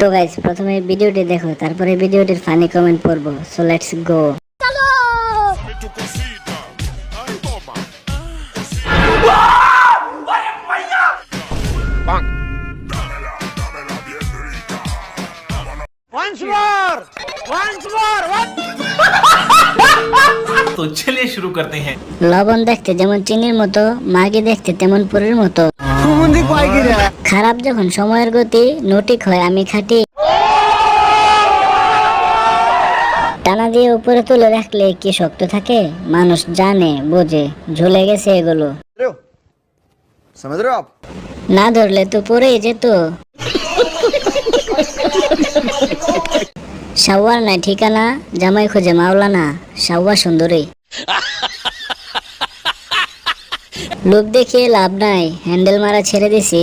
তো গাইস প্রথমে ভিডিওটি দেখো, তারপরে ভিডিওটির ফানি কমেন্ট পড়বো। So let's go. तो चलिए शुरू करते हैं। লবণ দেখতে যেমন চিনির মতো, মাগি দেখতে তেমন পুরীর মতো। খারাপ যখন সময়ের গতি, নটিক হয় আমি খাটি। টানা দিয়ে উপরে তুলে রাখলে কি শক্ত থাকে, মানুষ জানে বোঝে, ঝুলে গেছে এগুলো। समझ रहे हो आप? না ধরলে তো পড়েই যেত। শাওয়ার নাই ঠিকানা, জামাই খুঁজে মাওলানা, শাওয়া সুন্দরী। লোক দেখিয়ে লাভ নাই, হ্যান্ডেল মারা ছেড়ে দিছি।